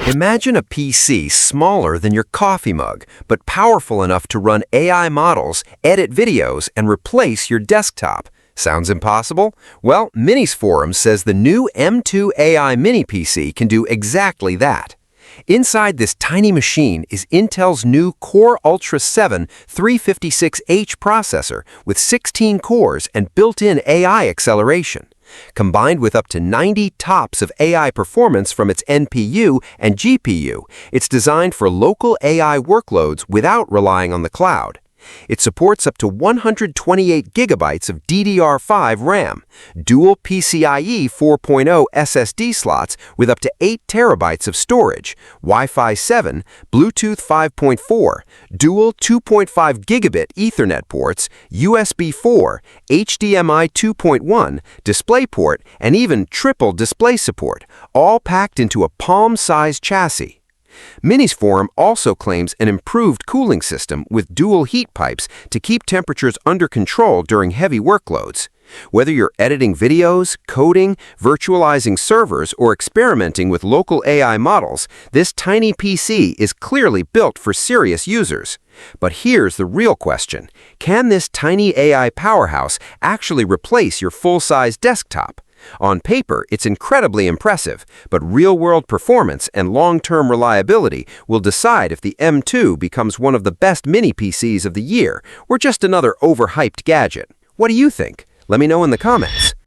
Imagine a PC smaller than your coffee mug, but powerful enough to run AI models, edit videos, and replace your desktop. Sounds impossible? Well, MINISFORUM says the new M2 AI mini PC can do exactly that. Inside this tiny machine is Intel's new Core Ultra 7 356H processor with 16 cores and built-in AI acceleration. Combined with up to 90 TOPS of AI performance from its NPU and GPU, it's designed for local AI workloads without relying on the cloud. It supports up to 128 gigabytes of DDR5 RAM, dual PCIe 4.0 SSD slots with up to 8 terabytes of storage, Wi-Fi 7, Bluetooth 5.4, dual 2.5 gigabit Ethernet ports, USB 4, HDMI 2.1, DisplayPort, and even triple display support, all packed into a palm-sized chassis. MINISFORUM also claims an improved cooling system with dual heat pipes to keep temperatures under control during heavy workloads. Whether you're editing videos, coding, virtualizing servers, or experimenting with local AI models, this tiny PC is clearly built for serious users. But here's the real question. Can this tiny AI powerhouse actually replace your full-size desktop? On paper, it's incredibly impressive, but real-world performance and long-term reliability will decide if the M2 becomes one of the best mini PCs of the year or just another overhyped gadget. What do you think? Let me know in the comments.